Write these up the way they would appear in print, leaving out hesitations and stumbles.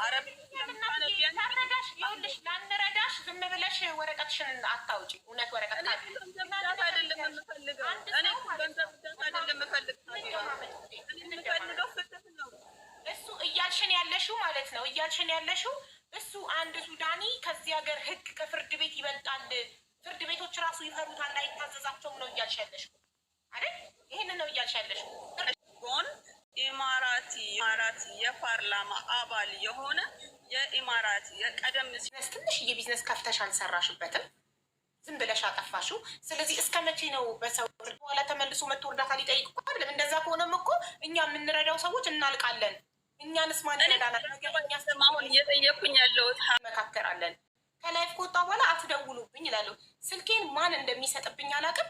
አረብ ታረዳሽ ይኸውልሽ ላንረዳሽ ዝም ብለሽ ወረቀትሽን አታውጪ። እውነት ወረቀት አይደለም የምፈልገው እኔ ገንዘብ አይደለም የምፈልገው ፍትህ ነው እሱ እያልሽን ያለሽው ማለት ነው። እያልሽን ያለሽው እሱ አንድ ሱዳኒ ከዚህ ሀገር ህግ ከፍርድ ቤት ይበልጣል፣ ፍርድ ቤቶች ራሱ ይፈሩታል፣ አይታዘዛቸውም ነው እያልሽ ያለሽው አይደል? ይሄንን ነው እያልሽ ያለሽው። ጎን ኢማራቲ የፓርላማ አባል የሆነ የኢማራቲ የቀደም ትንሽ የቢዝነስ ከፍተሽ አልሰራሽበትም፣ ዝም ብለሽ አጠፋሽው። ስለዚህ እስከ መቼ ነው በሰው በኋላ ተመልሶ መጥቶ እርዳታ ሊጠይቅ እኮ አይደለም። እንደዛ ከሆነም እኮ እኛ የምንረዳው ሰዎች እናልቃለን። እኛንስ ማን ይረዳናል? አሁን እየጠየኩኝ ያለሁት መካከራለን። ከላይፍ ከወጣ በኋላ አትደውሉብኝ ይላሉ። ስልኬን ማን እንደሚሰጥብኝ አላውቅም።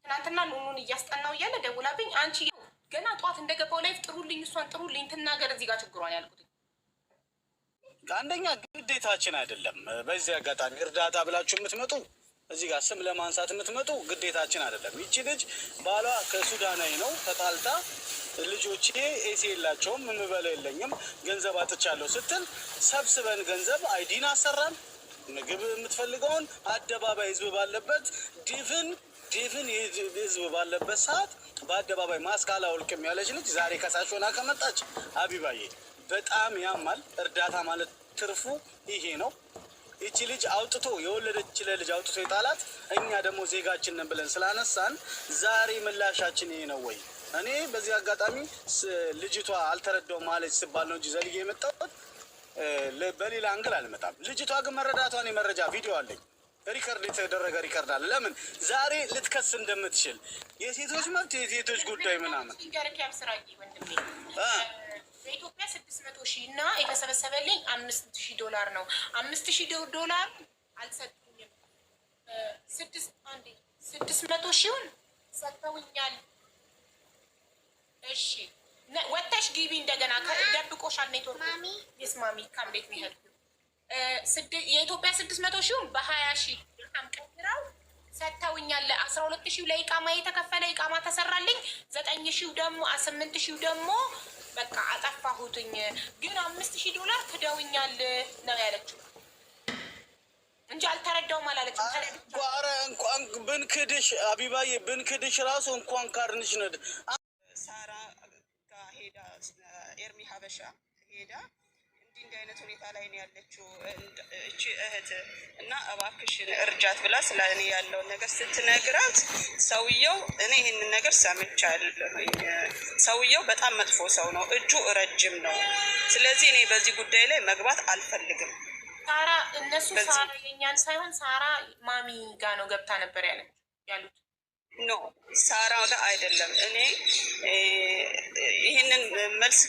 ትናንትና ኑኑን እያስጠናው እያለ ደውላብኝ፣ አንቺ ገና ጠዋት እንደገባው ላይፍ ጥሩልኝ፣ እሷን ጥሩልኝ ትናገር፣ እዚህ ጋር ችግሯን ያልኩት አንደኛ ግዴታችን አይደለም። በዚህ አጋጣሚ እርዳታ ብላችሁ የምትመጡ እዚህ ጋር ስም ለማንሳት የምትመጡ ግዴታችን አይደለም። ይቺ ልጅ ባሏ ከሱዳናዊ ነው ተጣልታ ልጆቼ ኤሲ የላቸውም የምበለው የለኝም ገንዘብ አጥቻለሁ ስትል ሰብስበን ገንዘብ አይዲን አሰራን። ምግብ የምትፈልገውን አደባባይ ህዝብ ባለበት ዲፍን ህዝብ ባለበት ሰዓት በአደባባይ ማስክ አላወልቅም ያለች ልጅ ዛሬ ከሳሽ ሆና ከመጣች አቢባዬ በጣም ያማል። እርዳታ ማለት ትርፉ ይሄ ነው። ይቺ ልጅ አውጥቶ የወለደች ለልጅ አውጥቶ የጣላት እኛ ደግሞ ዜጋችንን ብለን ስላነሳን ዛሬ ምላሻችን ይሄ ነው ወይ? እኔ በዚህ አጋጣሚ ልጅቷ አልተረዳው ማለች ስባል ነው እንጂ ዘልዬ የመጣሁት በሌላ አንግል አልመጣም። ልጅቷ ግን መረዳቷን የመረጃ ቪዲዮ አለኝ፣ ሪከርድ የተደረገ ሪከርድ አለ። ለምን ዛሬ ልትከስ እንደምትችል የሴቶች መብት የሴቶች ጉዳይ ምናምን በኢትዮጵያ 600,000 እና የተሰበሰበልኝ $5,000 ነው። $5,000 አልሰጡኝም። 600,000 ሰጥተውኛል። እሺ ወጥተሽ ግቢ እንደገና ደብቆሻል ኔትወርክ ይስማሚ ካምቤት ሚሄድ የኢትዮጵያ 600,000 በ20,000 ድርሃም ቀይረው ሰጥተውኛል። 12,000 ለኢቃማ የተከፈለ ኢቃማ ተሰራልኝ። 9,000 ደግሞ 8,000 ደግሞ በቃ አጠፋሁትኝ። ግን $5,000 ክደውኛል ነው ያለችው እንጂ አልተረዳውም አላለችም። ኧረ እንኳን ብንክድሽ አቢባዬ ብንክድሽ ራሱ እንኳን ካርንሽ ነድ ሳራ ጋር ሄዳ ኤርሚ ሀበሻ ሄዳ እንዲህ አይነት ሁኔታ ላይ ነው ያለችው እቺ እህት እና እባክሽን እርጃት ብላ ስለ እኔ ያለውን ነገር ስትነግራት ሰውየው እኔ ይህንን ነገር ሰምቻለሁኝ። ሰውየው በጣም መጥፎ ሰው ነው፣ እጁ ረጅም ነው። ስለዚህ እኔ በዚህ ጉዳይ ላይ መግባት አልፈልግም። ሳራ እነሱ ሳራ የኛን ሳይሆን ሳራ ማሚ ጋር ነው ገብታ ነበር ያሉት። ኖ ሳራ ጋር አይደለም። እኔ ይህንን መልስ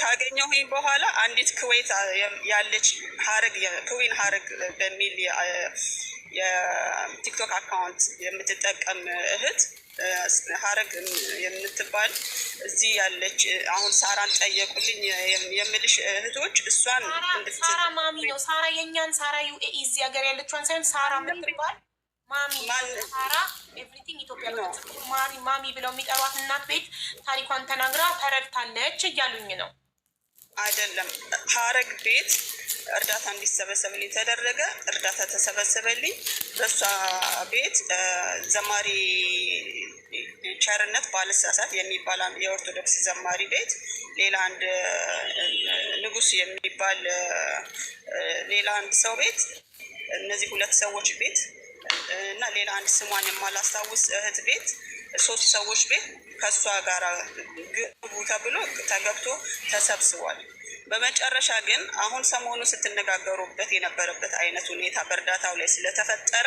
ካገኘሁኝ በኋላ አንዲት ኩዌት ያለች ሀረግ ክዊን ሀረግ በሚል የቲክቶክ አካውንት የምትጠቀም እህት ሀረግ የምትባል እዚህ ያለች አሁን ሳራን ጠየቁልኝ የምልሽ እህቶች እሷን ሳራ ማሚ ነው። ሳራ የኛን ሳራ ዩኤኢ እዚህ ሀገር ያለችዋን ሳይሆን ሳራ የምትባል ማሚ ሳራ ኤቭሪቲንግ ኢትዮጵያ ማሚ ብለው የሚጠሯት እናት ቤት ታሪኳን ተናግራ ተረድታለች እያሉኝ ነው። አይደለም ሀረግ ቤት እርዳታ እንዲሰበሰብልኝ ተደረገ። እርዳታ ተሰበሰበልኝ። በእሷ ቤት ዘማሪ ቸርነት ባልሳሳት የሚባል የኦርቶዶክስ ዘማሪ ቤት፣ ሌላ አንድ ንጉስ የሚባል ሌላ አንድ ሰው ቤት፣ እነዚህ ሁለት ሰዎች ቤት እና ሌላ አንድ ስሟን የማላስታውስ እህት ቤት፣ 3 ሰዎች ቤት ከእሷ ጋር ግቡ ተብሎ ተገብቶ ተሰብስቧል። በመጨረሻ ግን አሁን ሰሞኑ ስትነጋገሩበት የነበረበት አይነት ሁኔታ በእርዳታው ላይ ስለተፈጠረ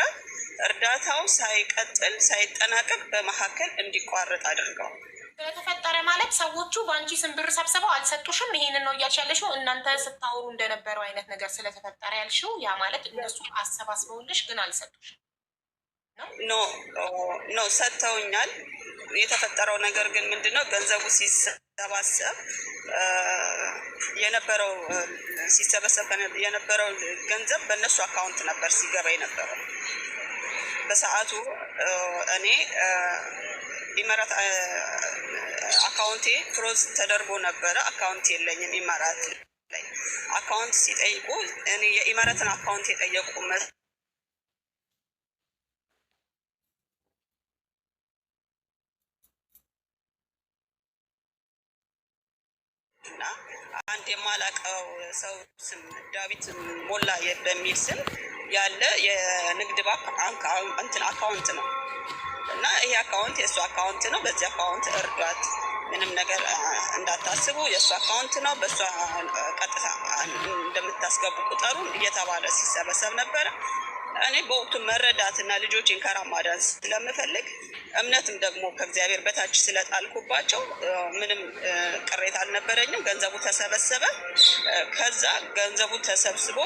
እርዳታው ሳይቀጥል ሳይጠናቀቅ በመካከል እንዲቋረጥ አድርገው ስለተፈጠረ ማለት ሰዎቹ በአንቺ ስም ብር ሰብስበው አልሰጡሽም። ይሄንን ነው እያልሽ ያለሽው እናንተ ስታወሩ እንደነበረው አይነት ነገር ስለተፈጠረ ያልሽው። ያ ማለት እነሱ አሰባስበውልሽ ግን አልሰጡሽም ኖ ሰጥተውኛል። የተፈጠረው ነገር ግን ምንድነው? ገንዘቡ ሲሰባሰብ የነበረው ገንዘብ በእነሱ አካውንት ነበር ሲገባ የነበረው። በሰዓቱ እኔ ኢማራት አካውንቴ ፍሮዝ ተደርጎ ነበረ። አካውንት የለኝም ኢማራት ላይ። አካውንት ሲጠይቁ እኔ የኢማራትን አካውንት የጠየቁ እና አንድ የማላውቀው ሰው ስም ዳዊት ሞላ በሚል ስም ያለ የንግድ ባንክ እንትን አካውንት ነው እና ይሄ አካውንት የእሱ አካውንት ነው። በዚህ አካውንት እርዷት፣ ምንም ነገር እንዳታስቡ፣ የእሱ አካውንት ነው፣ በእሷ ቀጥታ እንደምታስገቡ ቁጠሩ እየተባለ ሲሰበሰብ ነበረ። እኔ በወቅቱ መረዳትና ልጆችን ከራማዳን ስለምፈልግ እምነትም ደግሞ ከእግዚአብሔር በታች ስለጣልኩባቸው ምንም ቅሬታ አልነበረኝም። ገንዘቡ ተሰበሰበ። ከዛ ገንዘቡ ተሰብስቦ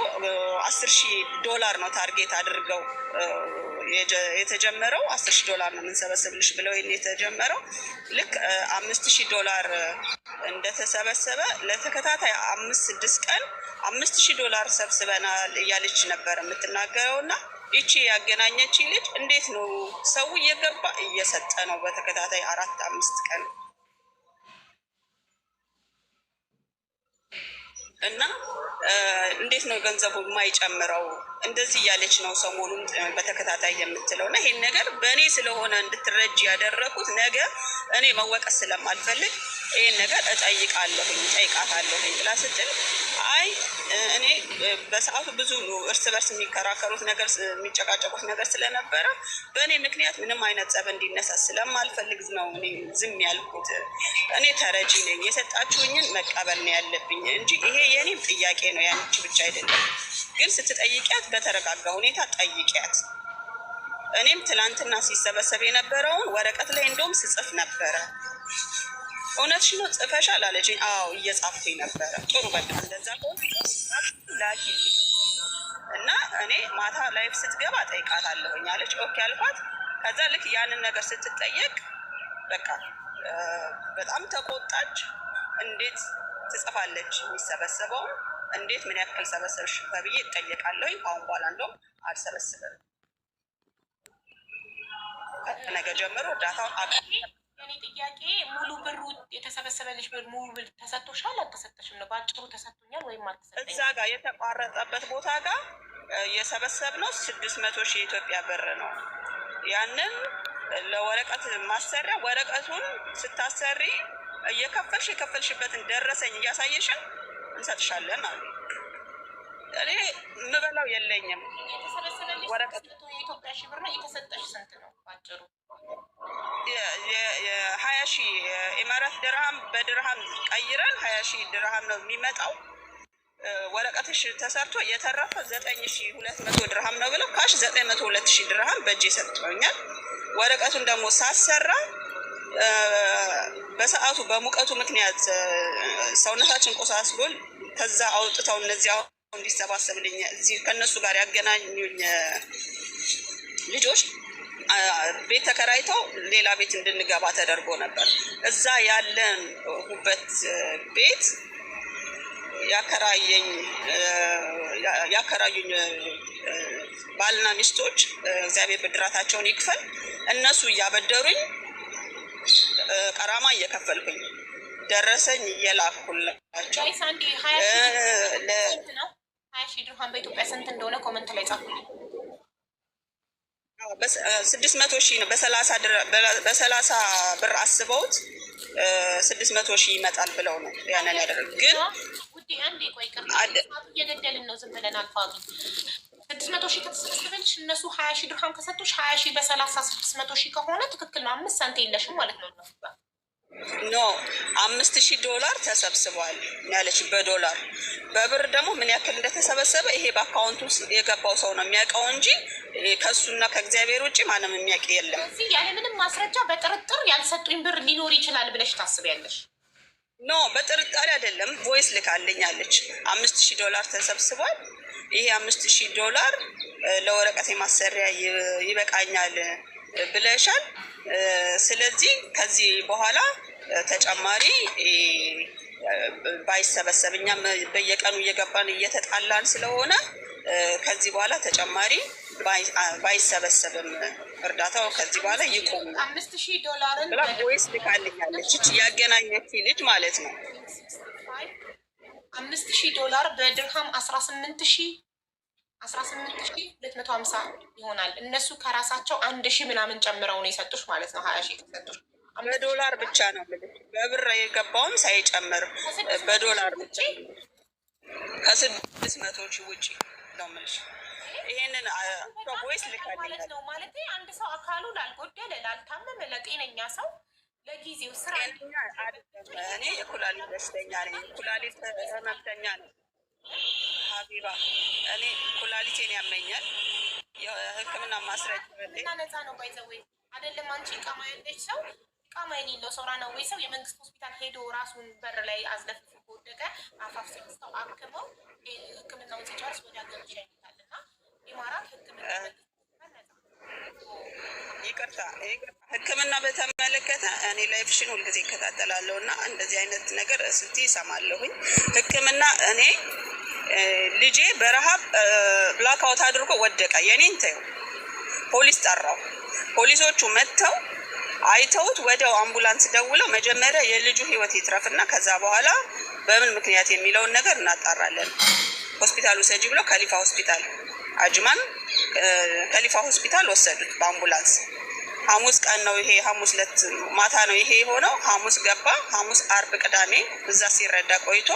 $10,000 ነው ታርጌት አድርገው የተጀመረው። $10,000 ነው የምንሰበስብልሽ ብለው የተጀመረው። ልክ $5,000 እንደተሰበሰበ ለተከታታይ 5-6 ቀን $5,000 ሰብስበናል እያለች ነበር የምትናገረው። እና ይቺ ያገናኘች ልጅ እንዴት ነው ሰው እየገባ እየሰጠ ነው በተከታታይ 4-5 ቀን እና እንዴት ነው ገንዘቡ የማይጨምረው? እንደዚህ እያለች ነው ሰሞኑን በተከታታይ የምትለው። እና ይሄን ነገር በእኔ ስለሆነ እንድትረጅ ያደረኩት ነገ እኔ መወቀስ ስለማልፈልግ ይሄን ነገር እጠይቃታለሁኝ ብላ ስትል አይ እኔ በሰዓቱ ብዙ እርስ በርስ የሚከራከሩት ነገር የሚጨቃጨቁት ነገር ስለነበረ በእኔ ምክንያት ምንም አይነት ጸብ እንዲነሳ ስለማልፈልግ ነው እኔ ዝም ያልኩት። እኔ ተረጂ ነኝ፣ የሰጣችሁኝን መቀበል ነው ያለብኝ እንጂ ይሄ የኔም ጥያቄ ነው፣ ያንቺ ብቻ አይደለም። ግን ስትጠይቂያት በተረጋጋ ሁኔታ ጠይቂያት። እኔም ትላንትና ሲሰበሰብ የነበረውን ወረቀት ላይ እንደውም ስጽፍ ነበረ። እውነትሽ ነው ጽፈሻል አለችኝ። አዎ እየጻፍኩኝ ነበረ። ጥሩ በቃ እንደዛ ከሆነ ላኪልኝ እና እኔ ማታ ላይፍ ስትገባ ጠይቃታለሁኝ አለች። ኦኬ አልኳት። ከዛ ልክ ያንን ነገር ስትጠየቅ በቃ በጣም ተቆጣች። እንዴት ትጽፋለች የሚሰበሰበውን? እንዴት ምን ያክል ሰበሰብሽ ተብዬ እጠየቃለሁኝ። ከአሁን በኋላ እንደውም አልሰበስብም። ነገ ጀምሮ እርዳታውን የኔ ጥያቄ ሙሉ ብሩ የተሰበሰበልሽ ብር ሙሉ ብር ተሰጥቶሻል አልተሰጠሽም ነው? በአጭሩ ተሰጥቶኛል ወይም አልተሰጠኝም? እዛ ጋር የተቋረጠበት ቦታ ጋር የሰበሰብነው 600,000 የኢትዮጵያ ብር ነው። ያንን ለወረቀት ማሰሪያ ወረቀቱን ስታሰሪ የከፈልሽበትን ደረሰኝ እያሳየሽን እንሰጥሻለን አሉ። እኔ የምበላው የለኝም። የተሰበሰበልሽ ወረቀት የኢትዮጵያ ሺህ ብር ነው። የተሰጠሽ ስንት ነው? ባጭሩ 20,000 የኢማራት ድርሃም በድርሃም ቀይረን 20,000 ድርሃም ነው የሚመጣው። ወረቀትሽ ተሰርቶ የተረፈ 9,200 ድርሃም ነው ብለው ካሽ 902,000 ድርሃም በእጄ ሰጥተውኛል። ወረቀቱን ደግሞ ሳሰራ በሰዓቱ በሙቀቱ ምክንያት ሰውነታችን ቆሳስሎል ከዛ አውጥተው እነዚህ እንዲሰባሰብልኝ እዚህ ከነሱ ጋር ያገናኙኝ ልጆች ቤት ተከራይተው ሌላ ቤት እንድንገባ ተደርጎ ነበር። እዛ ያለንበት ቤት ያከራዩኝ ባልና ሚስቶች እግዚአብሔር ብድራታቸውን ይክፈል፣ እነሱ እያበደሩኝ ቀራማ እየከፈልኩኝ ደረሰኝ እየላኩላቸው 20,000 ድርሃም በኢትዮጵያ ስንት እንደሆነ ኮመንት ላይ ጻፉልኝ። 600,000 ነው። በ30 ብር አስበውት 600,000 ይመጣል ብለው ነው ያንን ያደረግ። ግን ውዴ አንዴ ቆይ እየገደልን ነው ዝም ብለን አልፋሉ። 600,000 ከተሰበሰበልሽ እነሱ 20,000 ድርሃም ከሰጡሽ 20,000 በ30 600,000 ከሆነ ትክክል ነው። 5 ሳንቲም የለሽም ማለት ነው። ኖ $5,000 ተሰብስቧል ያለች በዶላር። በብር ደግሞ ምን ያክል እንደተሰበሰበ ይሄ በአካውንት ውስጥ የገባው ሰው ነው የሚያውቀው እንጂ ከሱና ከእግዚአብሔር ውጭ ማንም የሚያውቅ የለም። እዚህ ያለ ምንም ማስረጃ በጥርጥር ያልሰጡኝ ብር ሊኖር ይችላል ብለሽ ታስቢያለሽ? ኖ በጥርጣሬ አይደለም። ቮይስ ልካልኛለች። $5,000 ተሰብስቧል። ይሄ $5,000 ለወረቀት ማሰሪያ ይበቃኛል ብለሻል። ስለዚህ ከዚህ በኋላ ተጨማሪ ባይሰበሰብ እኛም በየቀኑ እየገባን እየተጣላን ስለሆነ ከዚህ በኋላ ተጨማሪ ባይሰበሰብም እርዳታው ከዚህ በኋላ ይቆም $5,000 ብላ ቮይስ ልካልኛለች። እቺ ያገናኘች ልጅ ማለት ነው። $5000 በድርሃም 18250 ይሆናል። እነሱ ከራሳቸው 1000 ምናምን ጨምረው ነው የሰጡሽ ማለት ነው። 20,000 ከሰጡሽ በዶላር ብቻ ነው በብር የገባውም ሳይጨምር በዶላር ብቻ ከ600,000 ውጭ ነው የምልሽ። ይሄንን ቮይስ ማለት ነው ማለት አንድ ሰው አካሉ ላልጎደለ ላልታመመ ለጤነኛ ሰው ለጊዜው ስራ እኔ የኩላሊት በሽተኛ ነኝ፣ ኩላሊት ህመምተኛ ነው ሀቢባ። እኔ ኩላሊቴን ያመኛል። የህክምና ማስረጃ እና ነፃ ነው ባይዘወይ አይደለም። አንቺ ቃማ ያለች ሰው ቃማ የሌለው ሰው ራናዊ ሰው የመንግስት ሆስፒታል ሄዶ ራሱን በር ላይ አዝለፍልፎ ከወደቀ አፋፍ ሰው አክመው ህክምናውን ሲጨርስ ወደ ሀገር ይሸኝታል። እና ኢማራት ህክምና ይቅርታ ህክምና በተመለከተ እኔ ላይፍሽን ሁልጊዜ ይከታተላለሁ እና እንደዚህ አይነት ነገር ስቲ ይሰማለሁኝ። ህክምና እኔ ልጄ በረሃብ ብላክአውት አድርጎ ወደቀ። የኔን ተይው፣ ፖሊስ ጠራው። ፖሊሶቹ መጥተው አይተውት ወዲያው አምቡላንስ ደውለው መጀመሪያ የልጁ ህይወት ይትረፍና ከዛ በኋላ በምን ምክንያት የሚለውን ነገር እናጣራለን። ሆስፒታል ውሰጂ ብለው ከሊፋ ሆስፒታል አጅማን ከሊፋ ሆስፒታል ወሰዱት በአምቡላንስ። ሐሙስ ቀን ነው ይሄ፣ ሐሙስ ዕለት ማታ ነው ይሄ የሆነው። ሐሙስ ገባ። ሐሙስ፣ አርብ፣ ቅዳሜ እዛ ሲረዳ ቆይቶ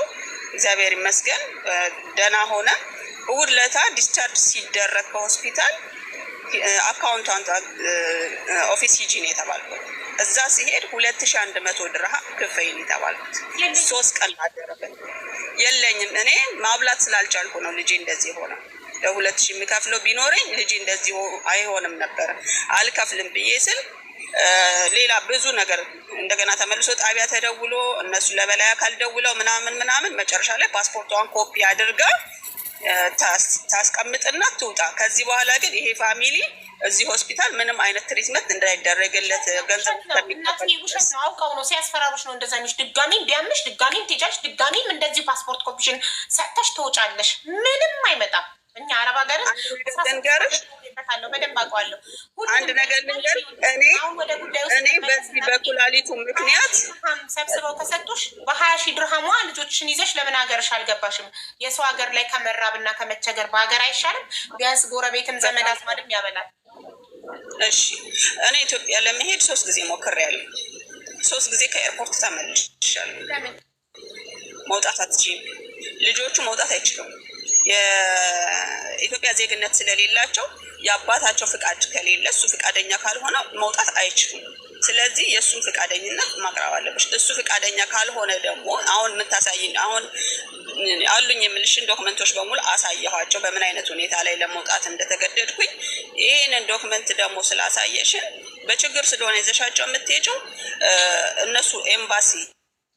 እግዚአብሔር ይመስገን ደህና ሆነ። እሑድ ለታ ዲስቻርጅ ሲደረግ ከሆስፒታል አካውንታንት ኦፊስ ሂጂ ነው የተባልኩት። እዛ ሲሄድ 2100 ድርሃም ክፈይን የተባልኩት። 3 ቀን አደረበት። የለኝም እኔ ማብላት ስላልቻልኩ ነው ልጄ እንደዚህ ሆነ። ለ2000 የሚከፍለው ቢኖረኝ ልጄ እንደዚህ አይሆንም ነበር። አልከፍልም ብዬ ስል ሌላ ብዙ ነገር እንደገና ተመልሶ ጣቢያ ተደውሎ እነሱ ለበላይ አካል ደውለው ምናምን መጨረሻ ላይ ፓስፖርቷን ኮፒ አድርጋ ታስቀምጥና ትውጣ። ከዚህ በኋላ ግን ይሄ ፋሚሊ እዚህ ሆስፒታል ምንም አይነት ትሪትመንት እንዳይደረግለት ገንዘብ ውሸት ነው። አውቀው ነው ሲያስፈራሩሽ ነው እንደዛ ሚሽ። ድጋሚም ቢያምሽ ድጋሚም ትሄጃለሽ፣ ድጋሚም እንደዚህ ፓስፖርት ኮፒሽን ሰጥተሽ ትወጫለሽ። ምንም አይመጣም። እኛ አረብ ሀገር በደንብ አውቀዋለሁ። አንድ ነገር ልንገር፣ እኔ በዚህ በኩላሊቱ ምክንያት ሰብስበው ከሰጡሽ በ20,000 ድርሃሟ ልጆችሽን ይዘሽ ለምን ሀገርሽ አልገባሽም? የሰው ሀገር ላይ ከመራብና ከመቸገር በሀገር አይሻልም? ቢያንስ ጎረቤትም ዘመድ አዝማድም ያበላል። እሺ እኔ ኢትዮጵያ ለመሄድ 3 ጊዜ ሞክሬያለሁ። 3 ጊዜ ከኤርፖርት ተመልሻለሁ። መውጣት አትችይም። ልጆቹ መውጣት አይችሉም። የኢትዮጵያ ዜግነት ስለሌላቸው የአባታቸው ፍቃድ ከሌለ እሱ ፍቃደኛ ካልሆነ መውጣት አይችሉም። ስለዚህ የእሱን ፍቃደኝነት ማቅረብ አለብሽ። እሱ ፍቃደኛ ካልሆነ ደግሞ አሁን የምታሳይኝ አሁን አሉኝ የምልሽን ዶክመንቶች በሙሉ አሳየኋቸው፣ በምን አይነት ሁኔታ ላይ ለመውጣት እንደተገደድኩኝ። ይህንን ዶክመንት ደግሞ ስላሳየሽን በችግር ስለሆነ ይዘሻቸው የምትሄጂው እነሱ ኤምባሲ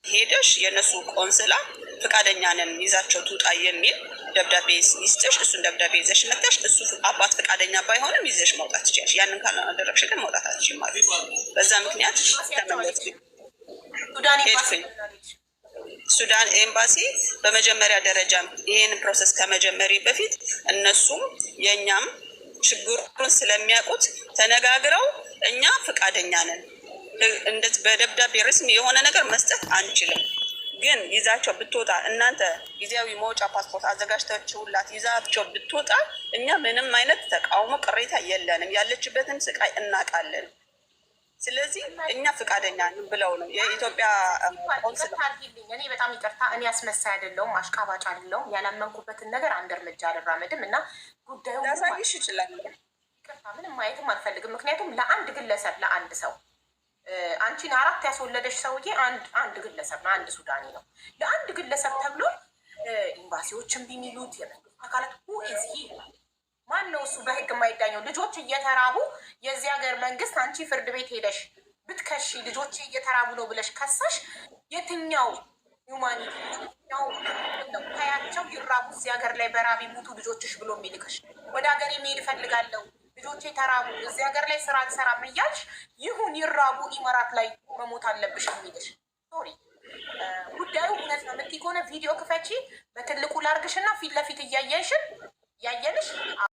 ሄደሽ የእነሱ ቆንስላ ፍቃደኛ ነን ይዛቸው ትውጣ የሚል ደብዳቤ ይስጥሽ። እሱን ደብዳቤ ይዘሽ መጥተሽ እሱ አባት ፍቃደኛ ባይሆንም ይዘሽ መውጣት ትችያለሽ። ያንን ካላደረግሽ ግን መውጣት አትችይም ማለት ነው። በዛ ምክንያት ተመለስኩኝ። ሱዳን ኤምባሲ በመጀመሪያ ደረጃ ይህን ፕሮሰስ ከመጀመሪ በፊት እነሱም የእኛም ችግሩን ስለሚያውቁት ተነጋግረው እኛ ፍቃደኛ ነን እንደዚህ በደብዳቤ ርስሚ የሆነ ነገር መስጠት አንችልም፣ ግን ይዛቸው ብትወጣ እናንተ ጊዜያዊ መውጫ ፓስፖርት አዘጋጅታችሁላት ይዛቸው ብትወጣ እኛ ምንም አይነት ተቃውሞ ቅሬታ የለንም፣ ያለችበትን ስቃይ እናውቃለን። ስለዚህ እኛ ፍቃደኛ ብለው ነው የኢትዮጵያ ቆንስላ። እኔ በጣም ይቅርታ፣ እኔ አስመሳይ አይደለሁም፣ አሽቃባጭ አይደለሁም። ያላመንኩበትን ነገር አንድ እርምጃ አልራመድም እና ጉዳዩ ላሳይሽ ይችላል። ይቅርታ፣ ምንም ማየትም አልፈልግም። ምክንያቱም ለአንድ ግለሰብ ለአንድ ሰው አንቺን 4 ያስወለደሽ ሰውዬ አንድ ግለሰብ ነው፣ አንድ ሱዳኒ ነው። ለአንድ ግለሰብ ተብሎ ኤምባሲዎችን ቢሚሉት የመንግስት አካላት እዚህ ማን ነው እሱ በህግ የማይዳኘው? ልጆች እየተራቡ የዚህ ሀገር መንግስት አንቺ ፍርድ ቤት ሄደሽ ብትከሺ ልጆች እየተራቡ ነው ብለሽ ከሰሽ የትኛው ሁማኒቲ ነው ታያቸው ይራቡ እዚህ ሀገር ላይ በራብ ይሙቱ ልጆችሽ ብሎ የሚልክሽ? ወደ ሀገር የሚሄድ እፈልጋለሁ ልጆቼ ተራቡ እዚህ ሀገር ላይ ስራ አልሰራም እያልሽ ይሁን ይራቡ ኢማራት ላይ መሞት አለብሽ የሚልሽ? ሶሪ ጉዳዩ እውነት ነው የምትይ ከሆነ ቪዲዮ ክፈቺ፣ በትልቁ ላርግሽ እና ፊት ለፊት እያየንሽ